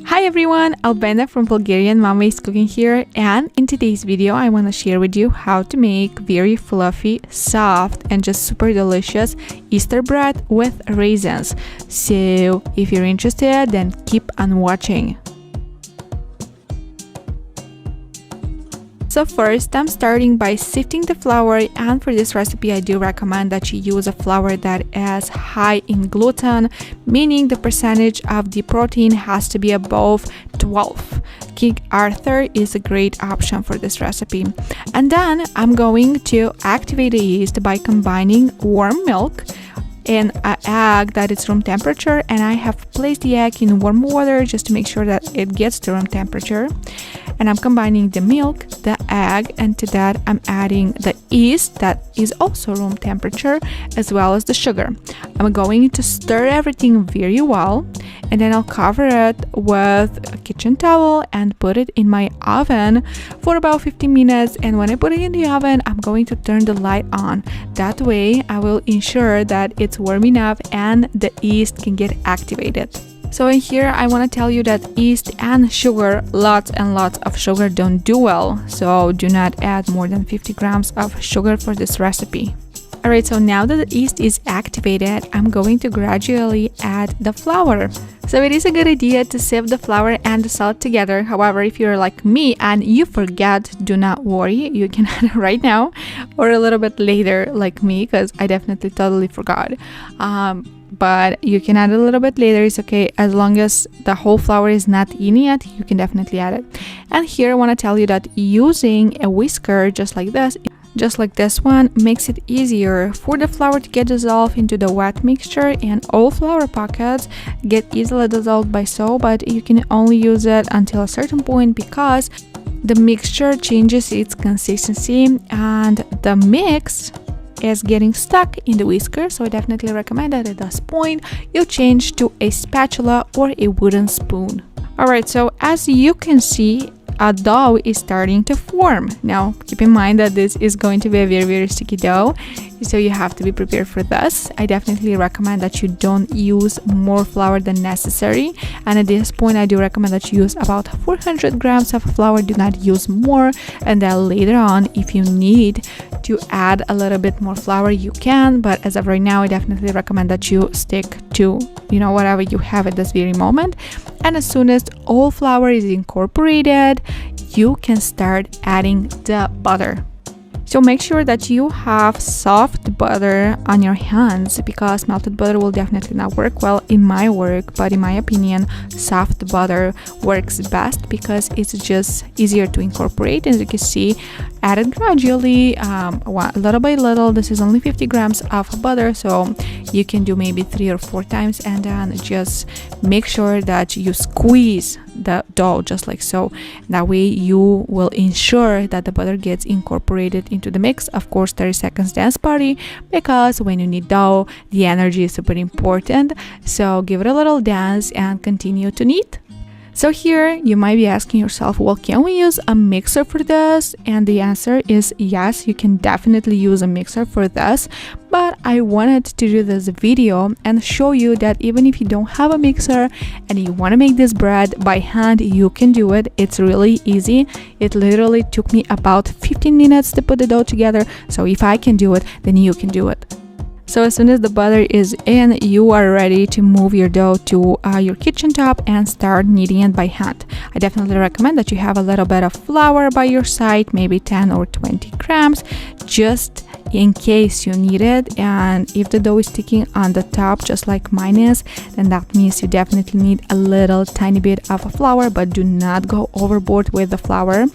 Hi everyone, Albena from Bulgarian Mama is Cooking here, and in today's video I want to share with you how to make very fluffy, soft and just super delicious Easter bread with raisins. So if you're interested, then keep on watching. So first, I'm starting by sifting the flour, and for this recipe I do recommend that you use a flour that is high in gluten, meaning the percentage of the protein has to be above 12. King Arthur is a great option for this recipe. And then I'm going to activate the yeast by combining warm milk and an egg that is room temperature, and I have placed the egg in warm water just to make sure that it gets to room temperature. And I'm combining the milk, the egg, and to that I'm adding the yeast that is also room temperature, as well as the sugar. I'm going to stir everything very well, and then I'll cover it with a kitchen towel and put it in my oven for about 15 minutes. And when I put it in the oven, I'm going to turn the light on. That way I will ensure that it's warm enough and the yeast can get activated. So in here I want to tell you that yeast and sugar, lots and lots of sugar, don't do well, so do not add more than 50 grams of sugar for this recipe. Alright, so now that the yeast is activated, I'm going to gradually add the flour. So it is a good idea to sieve the flour and the salt together. However, if you're like me and you forget, do not worry, you can add it right now or a little bit later like me, because I definitely totally forgot. But you can add a little bit later, it's okay, as long as the whole flour is not in yet, you can definitely add it. And here I want to tell you that using a whisker just like this one makes it easier for the flour to get dissolved into the wet mixture, and all flour pockets get easily dissolved by soap, but you can only use it until a certain point because the mixture changes its consistency and the mix is getting stuck in the whisker. So I definitely recommend that at this point you change to a spatula or a wooden spoon. Alright, so as you can see, a dough is starting to form. Now keep in mind that this is going to be a very sticky dough, so you have to be prepared for this. I definitely recommend that you don't use more flour than necessary, and at this point I do recommend that you use about 400 grams of flour. Do not use more, and then later on if you need to add a little bit more flour you can, but as of right now I definitely recommend that you stick to whatever you have at this very moment. And as soon as all flour is incorporated, you can start adding the butter. So make sure that you have soft butter on your hands, because melted butter will definitely not work well in my work, but in my opinion soft butter works best because it's just easier to incorporate. As you can see, add it gradually, little by little. This is only 50 grams of butter, so you can do maybe 3 or 4 times, and then just make sure that you squeeze the dough just like so. That way you will ensure that the butter gets incorporated into the mix. Of course, 30 seconds dance party, because when you knead dough the energy is super important, so give it a little dance and continue to knead. So here you might be asking yourself, well, can we use a mixer for this? And the answer is yes, you can definitely use a mixer for this, but I wanted to do this video and show you that even if you don't have a mixer and you want to make this bread by hand, you can do it. It's really easy. It literally took me about 15 minutes to put the dough together, so if I can do it, then you can do it. So as soon as the butter is in, you are ready to move your dough to your kitchen top and start kneading it by hand. I definitely recommend that you have a little bit of flour by your side, maybe 10 or 20 grams, just in case you need it. And if the dough is sticking on the top just like mine is, then that means you definitely need a little tiny bit of flour, but do not go overboard with the flour.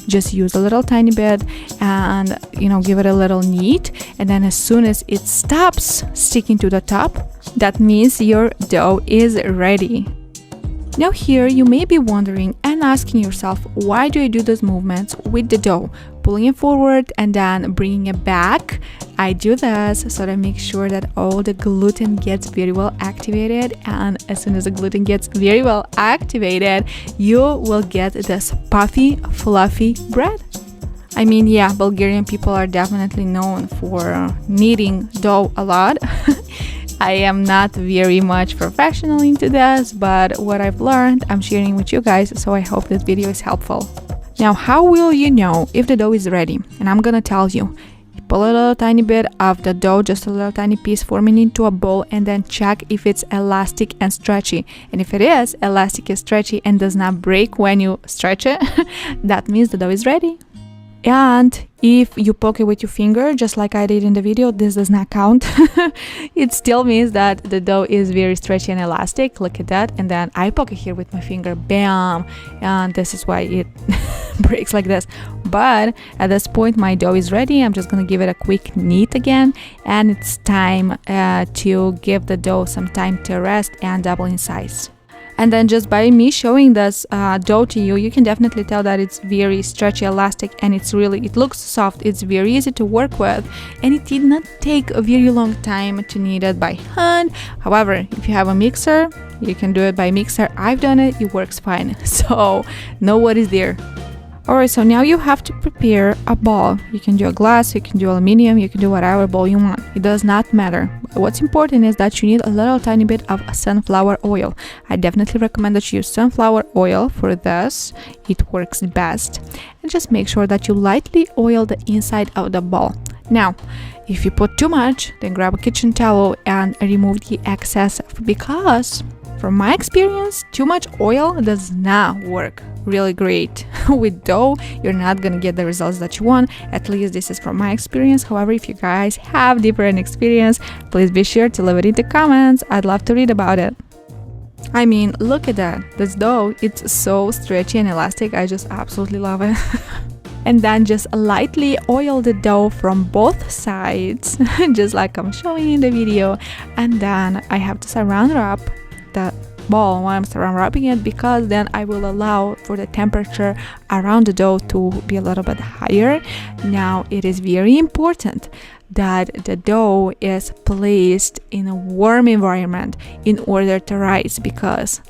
Just use a little tiny bit and give it a little knead, and then as soon as it stops sticking to the top, that means your dough is ready. Now here you may be wondering and asking yourself, why do I do those movements with the dough, pulling it forward and then bringing it back? I do this so to make sure that all the gluten gets very well activated, and as soon as the gluten gets very well activated, you will get this puffy, fluffy bread. I mean, yeah, Bulgarian people are definitely known for kneading dough a lot. I am not very much professional into this, but what I've learned, I'm sharing with you guys, so I hope this video is helpful. Now, how will you know if the dough is ready? And I'm gonna tell you. Pull a little tiny bit of the dough, just a little tiny piece, forming into a ball, and then check if it's elastic and stretchy. And if it is elastic and stretchy and does not break when you stretch it, that means the dough is ready. And if you poke it with your finger, just like I did in the video, this does not count. It still means that the dough is very stretchy and elastic. Look at that. And then I poke it here with my finger, bam, and this is why it breaks like this. But at this point, my dough is ready. I'm just gonna give it a quick knead again, and it's time to give the dough some time to rest and double in size. And then just by me showing this dough to you, you can definitely tell that it's very stretchy, elastic, and it looks soft. It's very easy to work with, and it did not take a very long time to knead it by hand. However, if you have a mixer, you can do it by mixer. I've done it, it works fine. So no worries there. Alright, so now you have to prepare a ball. You can do a glass, you can do aluminum, you can do whatever ball you want. It does not matter. What's important is that you need a little tiny bit of sunflower oil. I definitely recommend that you use sunflower oil for this. It works best. And just make sure that you lightly oil the inside of the ball. Now, if you put too much, then grab a kitchen towel and remove the excess, because from my experience, too much oil does not work really great. With dough, you're not gonna get the results that you want. At least this is from my experience. However, if you guys have different experience, please be sure to leave it in the comments. I'd love to read about it. I mean, look at that. This dough, it's so stretchy and elastic. I just absolutely love it. And then just lightly oil the dough from both sides, just like I'm showing in the video. And then I have to surround wrap the ball while I'm surround wrapping it, because then I will allow for the temperature around the dough to be a little bit higher. Now, it is very important that the dough is placed in a warm environment in order to rise, because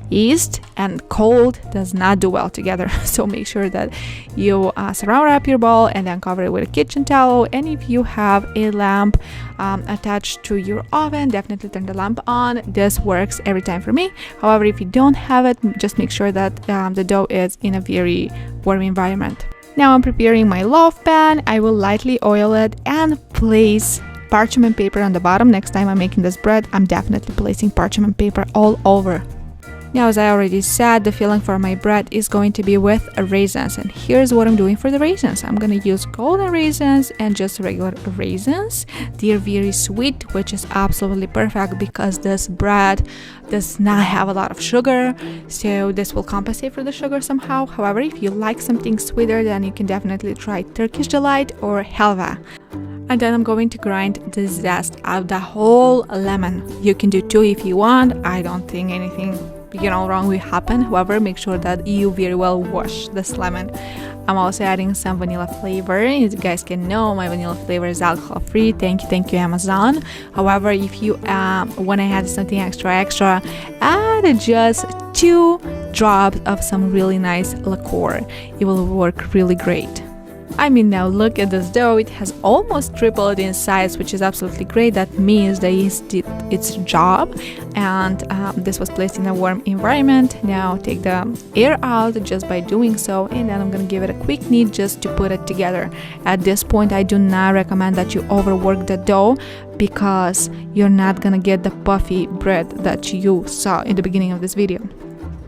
yeast and cold does not do well together. So make sure that you surround wrap your ball and then cover it with a kitchen towel. And if you have a lamp attached to your oven, definitely turn the lamp on. This works every time for me. However, if you don't have it, just make sure that the dough is in a very warm environment. Now I'm preparing my loaf pan. I will lightly oil it and place parchment paper on the bottom. Next time I'm making this bread, I'm definitely placing parchment paper all over. Now, as I already said, the filling for my bread is going to be with raisins. And here's what I'm doing for the raisins. I'm going to use golden raisins and just regular raisins. They're very sweet, which is absolutely perfect because this bread does not have a lot of sugar. So this will compensate for the sugar somehow. However, if you like something sweeter, then you can definitely try Turkish Delight or Helva. And then I'm going to grind the zest of the whole lemon. You can do 2 if you want. I don't think anything wrong will happen. However, make sure that you very well wash this lemon. I'm also adding some vanilla flavor. As you guys can know, my vanilla flavor is alcohol free. Thank you Amazon. However, if you want to add something extra, add just 2 drops of some really nice liqueur. It will work really great. I mean, now look at this dough. It has almost tripled in size, which is absolutely great. That means the yeast did its job, and this was placed in a warm environment. Now take the air out just by doing so, and then I'm gonna give it a quick knead just to put it together. At this point, I do not recommend that you overwork the dough, because you're not gonna get the puffy bread that you saw in the beginning of this video.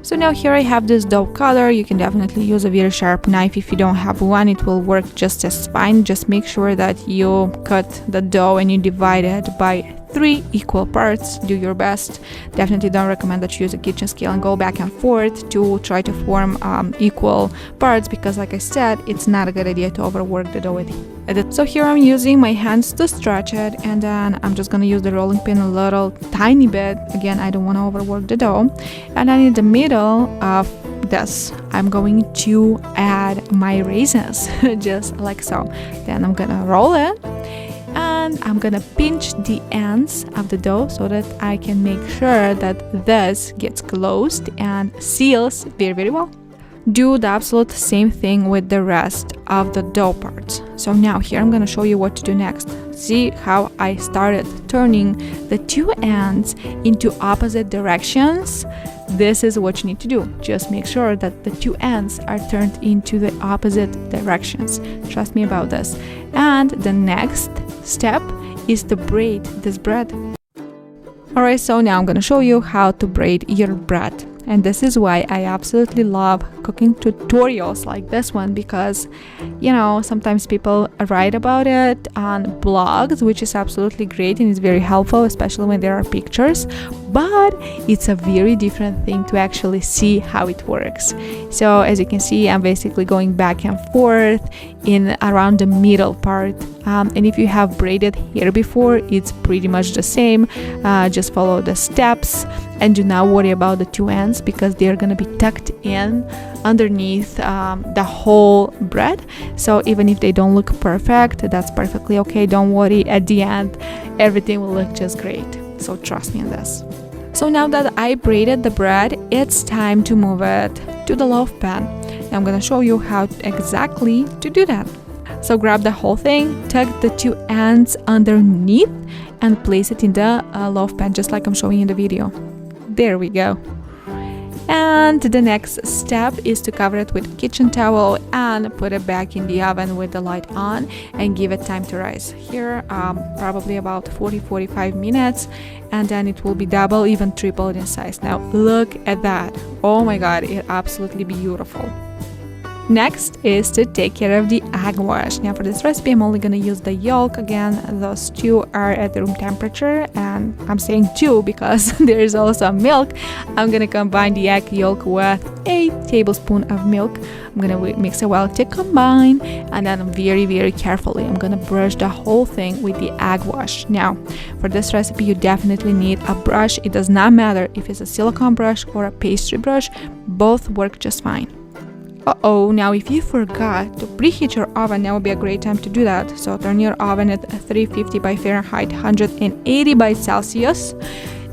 So now here I have this dough cutter. You can definitely use a very sharp knife. If you don't have one, it will work just as fine. Just make sure that you cut the dough and you divide it by 3 equal parts. Do your best. Definitely don't recommend that you use a kitchen scale and go back and forth to try to form equal parts, because like I said, it's not a good idea to overwork the dough with it. So here I'm using my hands to stretch it, and then I'm just gonna use the rolling pin a little tiny bit. Again, I don't want to overwork the dough. And then in the middle of this, I'm going to add my raisins just like so. Then I'm gonna roll it, and I'm gonna pinch the ends of the dough so that I can make sure that this gets closed and seals very well. Do the absolute same thing with the rest of the dough parts. So now here I'm gonna show you what to do next. See how I started turning the two ends into opposite directions? This is what you need to do. Just make sure that the two ends are turned into the opposite directions. Trust me about this. And the next step is to braid this bread. Alright, so now I'm gonna show you how to braid your bread. And this is why I absolutely love cooking tutorials like this one, because sometimes people write about it on blogs, which is absolutely great and is very helpful, especially when there are pictures, but it's a very different thing to actually see how it works. So as you can see, I'm basically going back and forth in around the middle part, and if you have braided hair before, it's pretty much the same. Just follow the steps and do not worry about the two ends, because they're gonna be tucked in underneath the whole bread. So even if they don't look perfect, that's perfectly okay. Don't worry, at the end everything will look just great, so trust me on this. So now that I braided the bread, it's time to move it to the loaf pan. I'm gonna show you how exactly to do that. So grab the whole thing, tuck the two ends underneath, and place it in the loaf pan, just like I'm showing in the video. There we go. And the next step is to cover it with a kitchen towel and put it back in the oven with the light on and give it time to rise. Here, probably about 40-45 minutes, and then it will be double, even triple in size. Now look at that. Oh my god, it's absolutely beautiful. Next is to take care of the egg wash. Now for this recipe, I'm only going to use the yolk. Again, those two are at room temperature, and I'm saying two because there is also milk. I'm going to combine the egg yolk with a tablespoon of milk. I'm going to mix it well to combine, and then very carefully I'm going to brush the whole thing with the egg wash. Now for this recipe, you definitely need a brush. It does not matter if it's a silicone brush or a pastry brush, both work just fine. Now if you forgot to preheat your oven, now would be a great time to do that. So turn your oven at 350 by Fahrenheit, 180 by Celsius,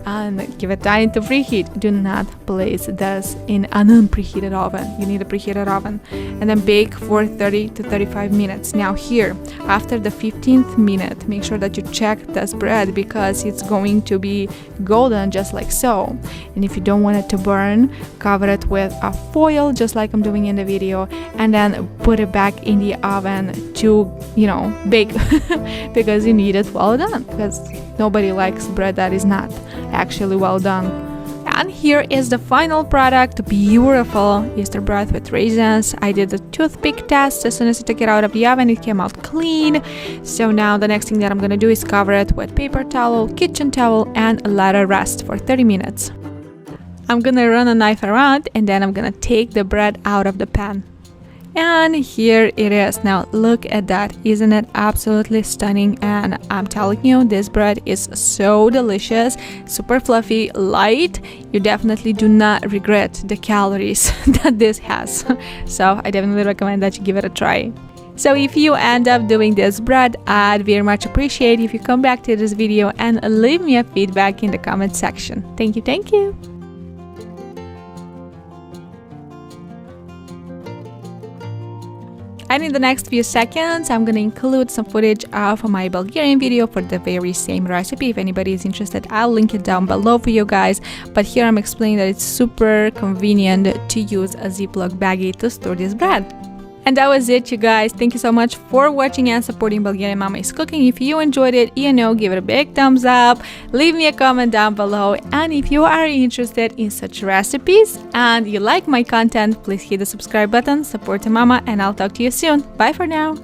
and give it time to preheat. Do not place this in an unpreheated oven. You need a preheated oven, and then bake for 30 to 35 minutes. Now here, after the 15th minute, make sure that you check this bread, because it's going to be golden just like so. And if you don't want it to burn, cover it with a foil just like I'm doing in the video, and then put it back in the oven to bake because you need it well done, because nobody likes bread that is not actually well done. And here is the final product. Beautiful Easter bread with raisins. I did a toothpick test. As soon as I took it out of the oven, it came out clean. So now the next thing that I'm gonna do is cover it with paper towel, kitchen towel, and let it rest for 30 minutes. I'm gonna run a knife around, and then I'm gonna take the bread out of the pan. And here it is. Now look at that. Isn't it absolutely stunning? And I'm telling you, this bread is so delicious, super fluffy, light. You definitely do not regret the calories that this has. So I definitely recommend that you give it a try. So if you end up doing this bread, I'd very much appreciate if you come back to this video and leave me a feedback in the comment section. Thank you. And in the next few seconds, I'm going to include some footage of my Bulgarian video for the very same recipe. If anybody is interested, I'll link it down below for you guys. But here I'm explaining that it's super convenient to use a Ziploc baggie to store this bread. And that was it, you guys. Thank you so much for watching and supporting Bulgarian Mama is Cooking. If you enjoyed it, give it a big thumbs up, leave me a comment down below, and if you are interested in such recipes and you like my content, please hit the subscribe button, support the mama, and I'll talk to you soon. Bye for now.